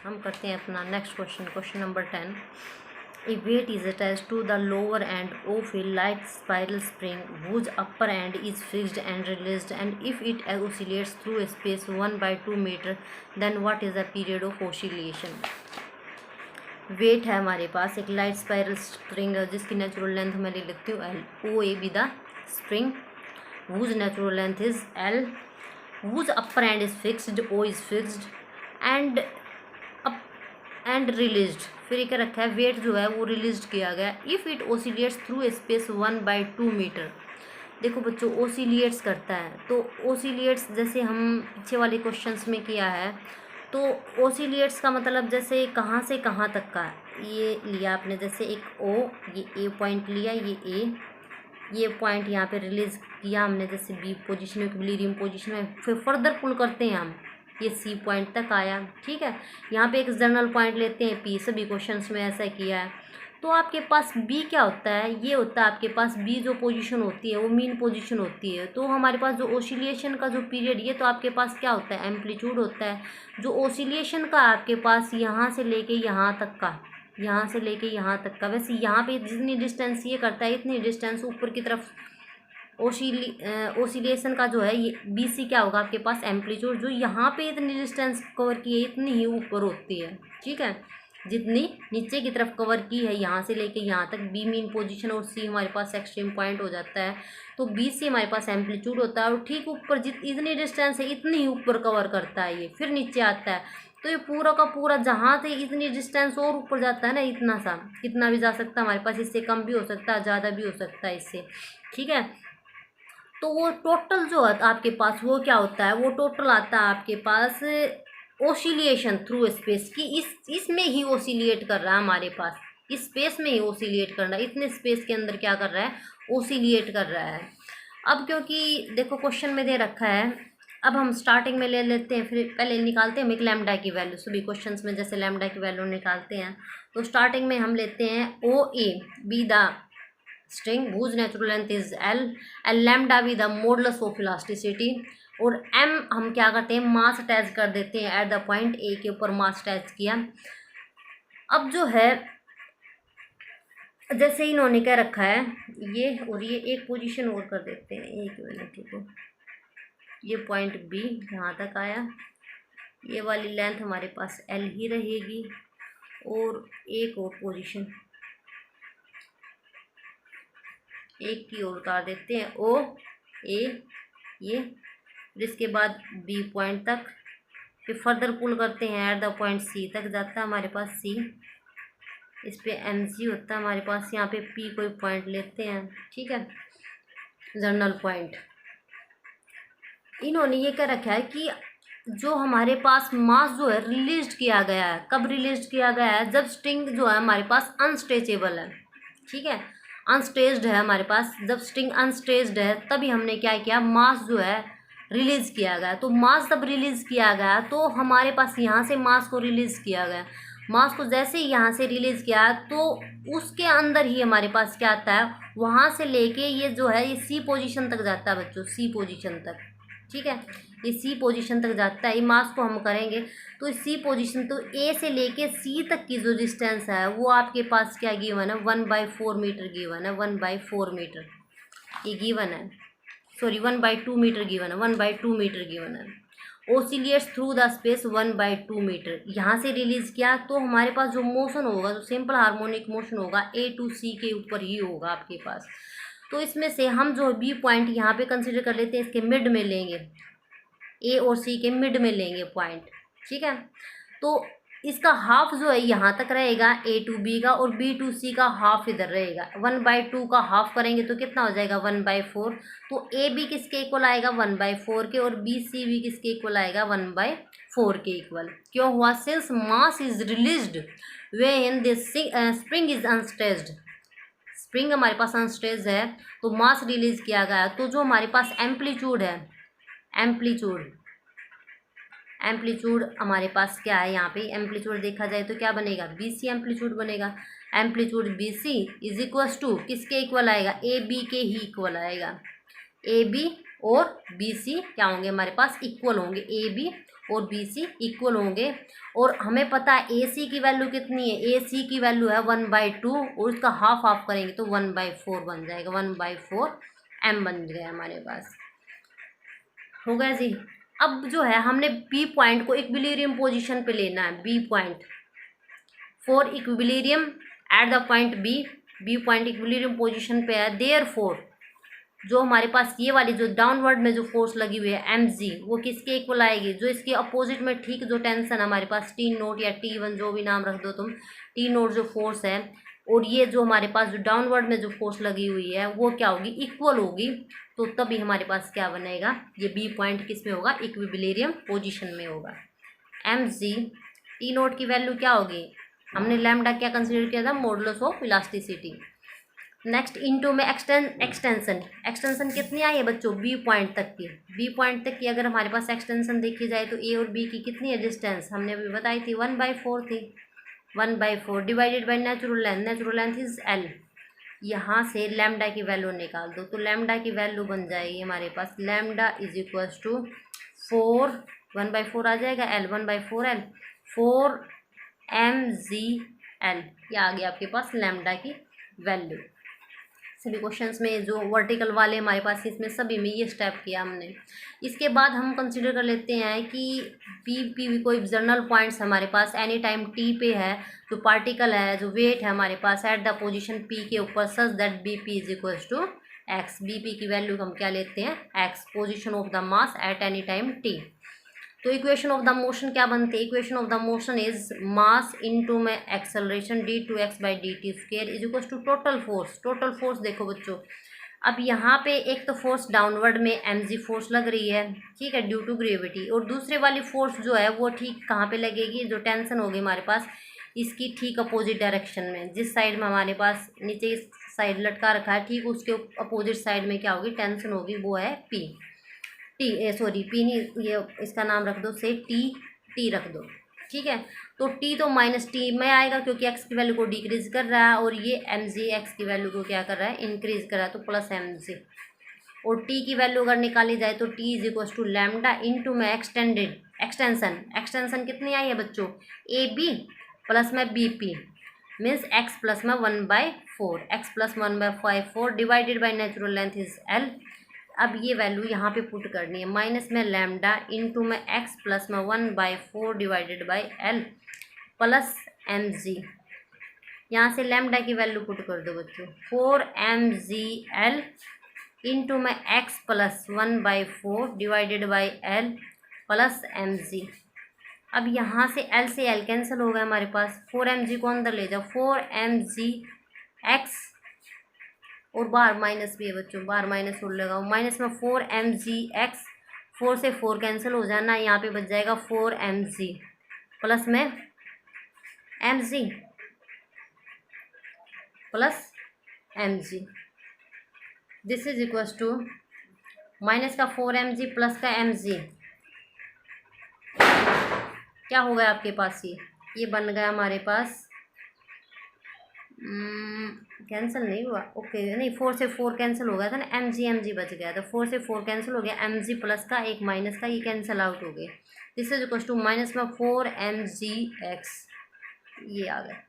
हम करते हैं अपना next question number 10। A weight is attached to the lower end of a light spiral spring whose upper end is fixed and released, and if it oscillates through a space 1/2 meter, then what is the period of oscillation? Wait है हमारे पास एक light spiral spring जिसकी natural length मैं ले लेती हूँ L. O A B the spring whose natural length is L, whose upper end is fixed, O is fixed and up and released। फिर एक रखा है वेट जो है वो रिलीज किया गया if it oscillates through a space 1/2 metre. देखो बच्चों ओसिलेट्स करता है तो ओसिलेट्स जैसे हम पीछे वाले क्वेश्चंस में किया है तो ओसिलेट्स का मतलब जैसे कहाँ से कहाँ तक का ये लिया आपने, जैसे एक ओ ये ए पॉइंट लिया, ये पॉइंट यहाँ पे रिलीज़ किया हमने जैसे बी पोजीशन में इक्विलिब्रियम पोजीशन में, फिर फर्दर पुल करते हैं हम ये सी पॉइंट तक आया। ठीक है, यहाँ पे एक एक्सटर्नल पॉइंट लेते हैं पी, सभी क्वेश्चंस में ऐसा किया है। तो आपके पास बी क्या होता है, ये होता है आपके पास बी जो पोजीशन होती है वो मीन पोजीशन होती है। तो हमारे पास जो ओसिलेशन का जो पीरियड ये तो आपके पास क्या होता है एम्पलीट्यूड होता है। जो ओसिलेशन का आपके पास यहाँ से लेके यहाँ तक का, यहाँ से लेके यहाँ तक का, वैसे यहाँ पे जितनी डिस्टेंस ये करता है इतनी डिस्टेंस ऊपर की तरफ ओसिलेशन का जो है ये बी सी क्या होगा आपके पास एम्पलीट्यूड, जो यहाँ पे इतनी डिस्टेंस कवर की है इतनी ही ऊपर होती है। ठीक है, जितनी नीचे की तरफ कवर की है यहाँ से लेके यहाँ तक बी मीन पोजीशन और सी हमारे पास एक्सट्रीम पॉइंट हो जाता है। तो बी सी हमारे पास एम्पलीट्यूड होता है और ठीक ऊपर इतनी डिस्टेंस है इतनी ही ऊपर कवर करता है ये, फिर नीचे आता है। तो ये पूरा का पूरा जहाँ से इतनी डिस्टेंस और ऊपर जाता है ना, इतना सा कितना भी जा सकता है हमारे पास, इससे कम भी हो सकता है ज़्यादा भी हो सकता है इससे। ठीक है, तो वो टोटल जो है आपके पास वो क्या होता है, वो टोटल आता है आपके पास ओसिलेशन थ्रू स्पेस की, इसमें ही ओसिलेट कर रहा है हमारे पास, इस स्पेस में ही ओसिलेट कर रहा है, इतने स्पेस के अंदर क्या कर रहा है ओसिलेट कर रहा है। अब क्योंकि देखो क्वेश्चन में दे रखा है, अब हम स्टार्टिंग में ले लेते हैं, फिर पहले निकालते हैं हम एक लैम्डा की वैल्यू, सभी क्वेश्चंस में जैसे लैम्डा की वैल्यू निकालते हैं। तो स्टार्टिंग में हम लेते हैं O A B the string whose natural length is L and lambda be the modulus of elasticity, और m हम क्या करते हैं मास अटैच कर देते हैं एट द पॉइंट ए के ऊपर मास अटैच किया। अब जो है जैसे इन्होंने क्या रखा है ये, और ये एक पोजीशन और कर देते हैं एक मिनट को, ये पॉइंट बी यहाँ तक आया, ये वाली लेंथ हमारे पास L ही रहेगी और एक और पोजीशन एक की ओर उतार देते हैं ओ ए ये, इसके बाद बी पॉइंट तक, फिर फर्दर पुल करते हैं एट द पॉइंट सी तक जाता है हमारे पास सी, इस पे एम सी होता है हमारे पास, यहाँ पे पी कोई पॉइंट लेते हैं। ठीक है, जर्नल पॉइंट। इन्होंने ये क्या रखा है कि जो हमारे पास मास जो है रिलीज किया गया है, कब रिलीज किया गया है जब स्ट्रिंग जो है हमारे पास अनस्ट्रेचेबल है। ठीक है, अनस्ट्रेच्ड है हमारे पास, जब स्ट्रिंग अनस्ट्रेच्ड है तभी हमने क्या किया मास जो है रिलीज़ किया गया। तो मास जब रिलीज़ किया गया तो हमारे पास यहाँ से मास को रिलीज़ किया गया, मास को जैसे ही यहाँ से रिलीज़ किया तो उसके अंदर ही हमारे पास क्या आता है, वहाँ से लेके ये जो है ये सी पोजीशन तक जाता है बच्चों, सी पोजीशन तक। ठीक है, ये सी पोजीशन तक जाता है, ये मास को हम करेंगे तो सी पोजीशन तो ए से लेके सी तक की जो डिस्टेंस है वो आपके पास क्या गिवन है 1/4 मीटर गिवन है, 1/4 मीटर ये गिवन है, सॉरी 1/2 मीटर गिवन है, 1/2 मीटर गिवन है। ओसिलेट्स थ्रू द स्पेस 1/2 मीटर, यहाँ से रिलीज किया तो हमारे पास जो मोशन होगा जो सिंपल हार्मोनिक मोशन होगा ए टू सी के ऊपर ही होगा आपके पास। तो इसमें से हम जो बी पॉइंट यहाँ पे कंसिडर कर लेते हैं, इसके मिड में लेंगे, ए और सी के मिड में लेंगे पॉइंट। ठीक है, तो इसका हाफ जो है यहाँ तक रहेगा ए टू बी का, और बी टू सी का हाफ इधर रहेगा। 1/2 का हाफ करेंगे तो कितना हो जाएगा 1/4। तो ए बी किसके इक्वल आएगा 1/4 के, और बी सी भी किसके इक्वल आएगा 1/4 के इक्वल। क्यों हुआ, since mass is released when this spring is unstretched, spring हमारे पास अनस्ट्रेच्ड है तो मास रिलीज किया गया, तो जो हमारे पास एम्पलीट्यूड है, एम्पलीट्यूड हमारे पास क्या है, यहाँ पे एम्पलीट्यूड देखा जाए तो क्या बनेगा बी सी एम्पलीट्यूड बनेगा। Amplitude B C is equals to किसके इक्वल आएगा, ए बी के ही इक्वल आएगा। ए बी और बी सी क्या होंगे हमारे पास इक्वल होंगे, ए बी और बी सी इक्वल होंगे। और हमें पता है ए सी की वैल्यू कितनी है, ए सी की वैल्यू है 1/2 और उसका हाफ हाफ करेंगे तो 1/4 बन जाएगा, 1/4 एम बन गया हमारे पास। हो गया जी। अब जो है हमने बी पॉइंट को इक्विलिब्रियम पोजीशन पे लेना है, B point for equilibrium at the point B, B point equilibrium position पे है। देयरफॉर जो हमारे पास ये वाली जो डाउनवर्ड में जो फोर्स लगी हुई है एम जी, वो किसके इक्वल आएगी, जो इसके अपोजिट में ठीक जो टेंशन हमारे पास टी नोट या T1 जो भी नाम रख दो तुम, टी नोट जो फोर्स है और ये जो हमारे पास जो डाउनवर्ड में जो फोर्स लगी हुई है वो क्या होगी, इक्वल होगी। तो तभी हमारे पास क्या बनेगा, ये बी पॉइंट किस में होगा, इक्विलिब्रियम पोजीशन में होगा। एम जी टी नोट की वैल्यू क्या होगी, हमने लैम्डा क्या कंसीडर किया था, modulus of elasticity. Next into में एक्सटेंशन कितनी आई है बच्चों, बी पॉइंट तक की, बी पॉइंट तक की अगर हमारे पास एक्सटेंशन देखी जाए तो ए और बी की कितनी है डिस्टेंस, हमने अभी बताई थी 1/4 थी, 1/4 divided by natural length is L. यहाँ से लैम्डा की वैल्यू निकाल दो तो लैम्डा की वैल्यू बन जाएगी हमारे पास, लैम्डा इज इक्वल टू 4, 1/4 आ जाएगा एल, 1/4 एल, 4 mgl, ये आ गया आपके पास लैम्डा की वैल्यू। सभी क्वेश्चंस में जो वर्टिकल वाले हमारे पास इसमें सभी में ये स्टेप किया हमने। इसके बाद हम कंसीडर कर लेते हैं कि पी कोई एक्सटर्नल पॉइंट्स हमारे पास एनी टाइम टी पे है, जो पार्टिकल है जो वेट है हमारे पास एट द पोजीशन पी के ऊपर such that B P is equal to X, B P की वैल्यू हम क्या लेते हैं X, position of the mass at any time T. तो इक्वेशन ऑफ द मोशन क्या बनती है, equation of the motion is mass into में acceleration d2x/dt² is equal to total force. Total force देखो बच्चों, अब यहाँ पे एक तो फोर्स डाउनवर्ड में mg फोर्स लग रही है, ठीक है, ड्यू टू ग्रेविटी, और दूसरे वाली फोर्स जो है वो ठीक कहाँ पे लगेगी, जो टेंशन होगी हमारे पास इसकी ठीक अपोजिट डायरेक्शन में, जिस साइड में हमारे पास नीचे इस साइड लटका रखा है ठीक उसके अपोजिट साइड में क्या होगी टेंशन होगी, वो है पी, पी नहीं, ये इसका नाम रख दो से टी रख दो, ठीक है। तो टी तो माइनस टी में आएगा क्योंकि एक्स की वैल्यू को डिक्रीज कर रहा है और ये एम जी एक्स की वैल्यू को क्या कर रहा है, इंक्रीज कर रहा है, तो प्लस एम जी। और टी की वैल्यू अगर निकाली जाए तो T is equal to lambda into में एक्सटेंशन कितनी आई है बच्चों, ए बी प्लस में B P means X plus में 1/4, X plus 1/4 divided by natural length is L. अब ये वैल्यू यहाँ पे पुट करनी है, माइनस में लैम्डा इनटू में एक्स प्लस में 1/4 divided by L plus M G. यहाँ से लैम्डा की वैल्यू पुट कर दो बच्चों, 4mgl इंटू में X plus 1/4 divided by L plus M G. अब यहाँ से एल कैंसिल हो गया हमारे पास, 4mg को अंदर ले जाओ, 4mgx और बाहर माइनस भी है बच्चों, बाहर माइनस और लगाओ, माइनस में 4mgx, 4 से 4 कैंसिल हो जाना, यहाँ पे बच जाएगा 4mg प्लस में mg plus mg, this is equal to minus का 4mg प्लस का mg, क्या हो गया आपके पास, ये बन गया हमारे पास, कैंसिल नहीं हुआ, ओके नहीं 4 से 4 कैंसिल हो गया था ना, mg बच गया था, 4 से 4 कैंसिल हो गया, mg प्लस का एक माइनस का ये कैंसिल आउट हो गए, this is equal to minus में 4mgx, ये आ गया।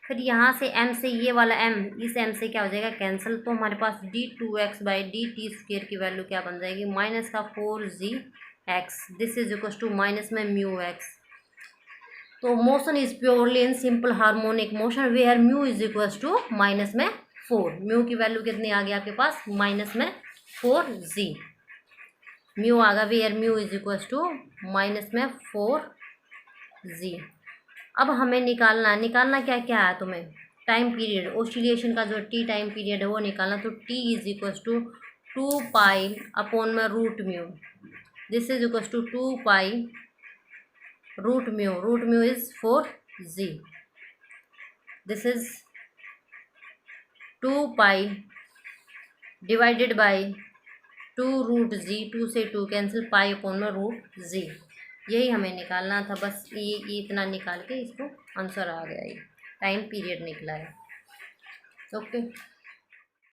फिर यहाँ से m से ये वाला m, इस m से क्या हो जाएगा कैंसिल, तो हमारे पास d2x/dt² की वैल्यू क्या बन जाएगी, माइनस का 4gx, this is equal to minus में μx। तो motion is purely in simple harmonic motion where mu is equal to minus में 4, म्यू की वैल्यू कितनी आ गई आपके पास, माइनस में 4g, म्यू आ गया where mu is equal to minus में 4g। अब हमें निकालना क्या क्या है तुम्हें, टाइम पीरियड, ऑसिलेशन का जो टी टाइम पीरियड है वो निकालना, तो T is equal to 2 upon में root mu, this is equal to 2 root mu is 4g, this is 2 divided by 2√g, 2 से 2 कैंसिल, पाई अपॉन में √g, यही हमें निकालना था, बस ये इतना निकाल के इसको आंसर आ गया, ये टाइम पीरियड निकला है, ओके।